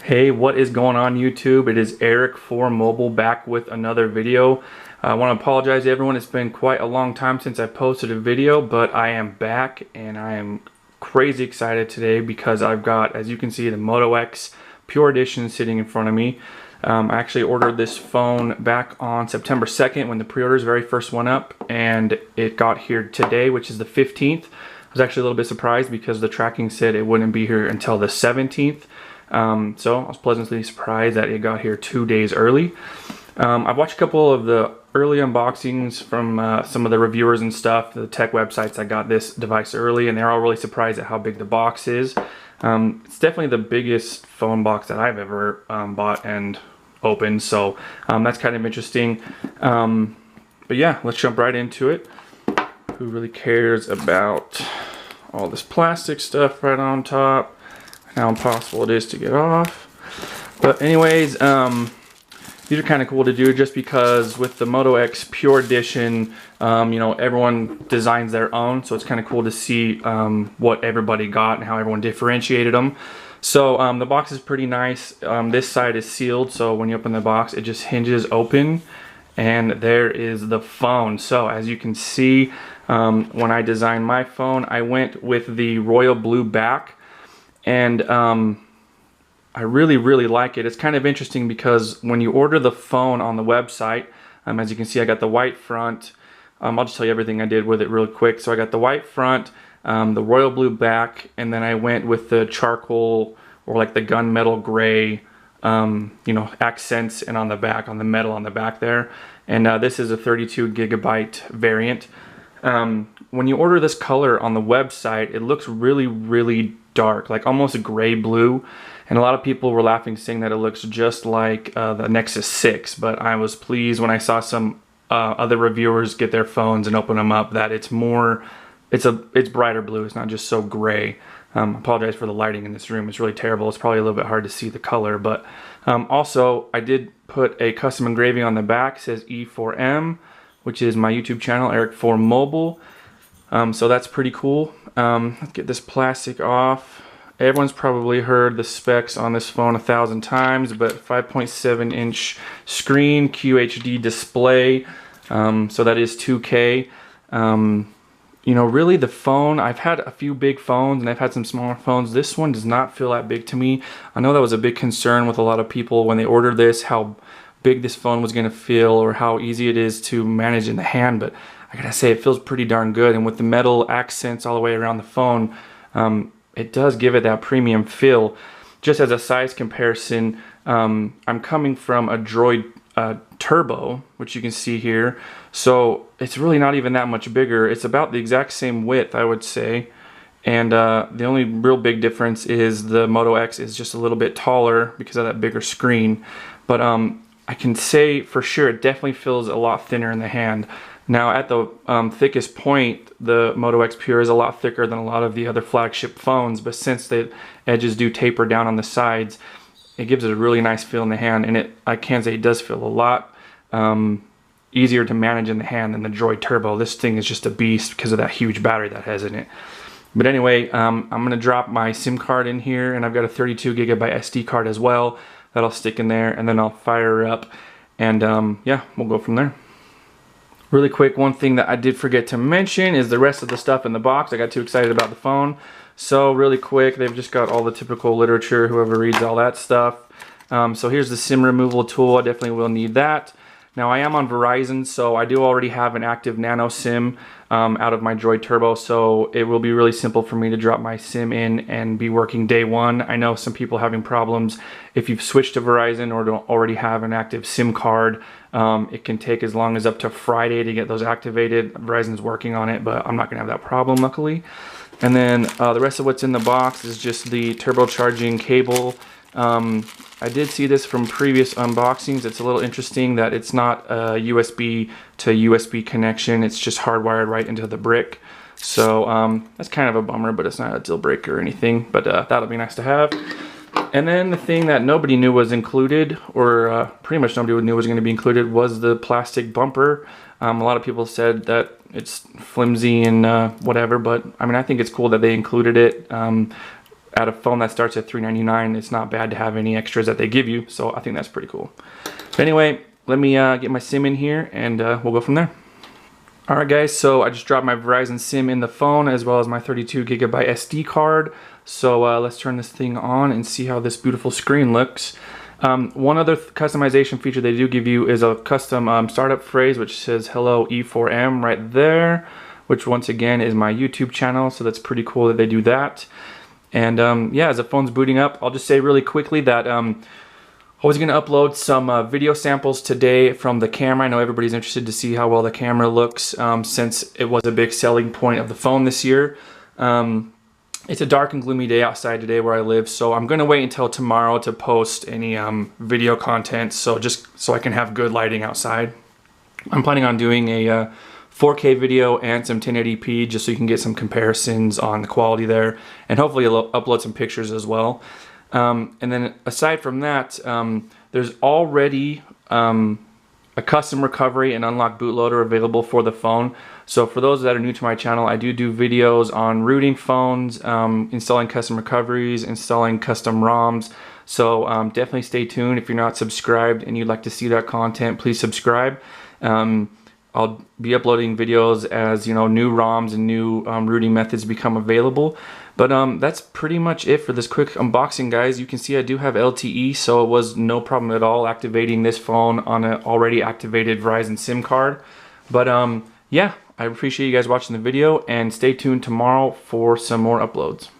Hey, what is going on YouTube? It is Eric for Mobile back with another video. I want to apologize to everyone. It's been quite a long time since I posted a video, but I am back and I am crazy excited today because I've got, as you can see, the Moto X Pure Edition sitting in front of me. I actually ordered this phone back on September 2nd when the pre-orders very first went up, and it got here today, which is the 15th. I was actually a little bit surprised because the tracking said it wouldn't be here until the 17th. So I was pleasantly surprised that it got here 2 days early. I've watched a couple of the early unboxings from some of the reviewers and stuff, the tech websites that got this device early, and they're all really surprised at how big the box is. It's definitely the biggest phone box that I've ever bought and opened, so that's kind of interesting. But yeah, let's jump right into it. Who really cares about all this plastic stuff right on top? How impossible it is to get off. But anyways, these are kind of cool to do just because with the Moto X Pure Edition, you know, everyone designs their own, so it's kind of cool to see what everybody got and how everyone differentiated them. So the box is pretty nice. This side is sealed, so when you open the box, it just hinges open, and there is the phone. So as you can see, when I designed my phone, I went with the royal blue back. And I really like it. It's kind of interesting because when you order the phone on the website, as you can see, I got the white front. I'll just tell you everything I did with it real quick. So I got the white front, the royal blue back, and then I went with the charcoal or like the gunmetal gray, you know, accents, and on the back, on the metal on the back there. And this is a 32 gigabyte variant. When you order this color on the website, it looks really dark, like almost a gray blue, and a lot of people were laughing, saying that it looks just like the Nexus 6, but I was pleased when I saw some other reviewers get their phones and open them up that it's brighter blue. It's not just so gray. I apologize for the lighting in this room. It's really terrible. It's probably a little bit hard to see the color, but also I did put a custom engraving on the back. It says E4M, which is my YouTube channel, Eric for Mobile. So that's pretty cool. Let's get this plastic off. Everyone's probably heard the specs on this phone 1,000 times, but 5.7 inch screen, QHD display, so that is 2K. You know, really the phone, I've had a few big phones and I've had some smaller phones. This one does not feel that big to me. I know that was a big concern with a lot of people when they ordered this, how big this phone was going to feel or how easy it is to manage in the hand, but I gotta say it feels pretty darn good. And with the metal accents all the way around the phone, it does give it that premium feel. Just as a size comparison, I'm coming from a Droid Turbo, which you can see here, so it's really not even that much bigger. It's about the exact same width, I would say, and the only real big difference is the Moto X is just a little bit taller because of that bigger screen. But I can say for sure it definitely feels a lot thinner in the hand. Now at the thickest point, the Moto X Pure is a lot thicker than a lot of the other flagship phones, but since the edges do taper down on the sides, it gives it a really nice feel in the hand, and I can say it does feel a lot easier to manage in the hand than the Droid Turbo. This thing is just a beast because of that huge battery that has in it. But anyway, I'm going to drop my SIM card in here, and I've got a 32 gigabyte SD card as well that'll stick in there, and then I'll fire her up, and yeah, we'll go from there. Really quick, one thing that I did forget to mention is the rest of the stuff in the box. I got too excited about the phone. So really quick, they've just got all the typical literature, whoever reads all that stuff. So here's the SIM removal tool. I definitely will need that. Now I am on Verizon, so I do already have an active nano SIM out of my Droid Turbo, so it will be really simple for me to drop my SIM in and be working day one. I know some people having problems if you've switched to Verizon or don't already have an active SIM card. It can take as long as up to Friday to get those activated. Verizon's working on it, but I'm not gonna have that problem, luckily. And then the rest of what's in the box is just the turbocharging cable. I did see this from previous unboxings. It's a little interesting that it's not a USB to USB connection. It's just hardwired right into the brick. So that's kind of a bummer, but it's not a deal breaker or anything. But that'll be nice to have. And then the thing that nobody knew was included, or pretty much nobody knew was going to be included, was the plastic bumper. A lot of people said that it's flimsy and whatever, but I mean, I think it's cool that they included it. at a phone that starts at $399, it's not bad to have any extras that they give you. So I think that's pretty cool. But anyway, let me get my SIM in here and we'll go from there. Alright guys, so I just dropped my Verizon SIM in the phone as well as my 32GB SD card. So let's turn this thing on and see how this beautiful screen looks. One other customization feature they do give you is a custom startup phrase which says hello E4M right there, which once again is my YouTube channel, so that's pretty cool that they do that. And yeah, as the phone's booting up, I'll just say really quickly that I was going to upload some video samples today from the camera. I know everybody's interested to see how well the camera looks since it was a big selling point of the phone this year. It's a dark and gloomy day outside today where I live, so I'm going to wait until tomorrow to post any video content, so just so I can have good lighting outside. I'm planning on doing a 4K video and some 1080p just so you can get some comparisons on the quality there, and hopefully I'll upload some pictures as well. And then aside from that, there's already a custom recovery and unlock bootloader available for the phone. So for those that are new to my channel, I do videos on rooting phones, installing custom recoveries, installing custom ROMs. So definitely stay tuned. If you're not subscribed and you'd like to see that content, please subscribe. I'll be uploading videos as new ROMs and new rooting methods become available. But that's pretty much it for this quick unboxing, guys. You can see I do have LTE, so it was no problem at all activating this phone on an already activated Verizon SIM card. But yeah, I appreciate you guys watching the video, and stay tuned tomorrow for some more uploads.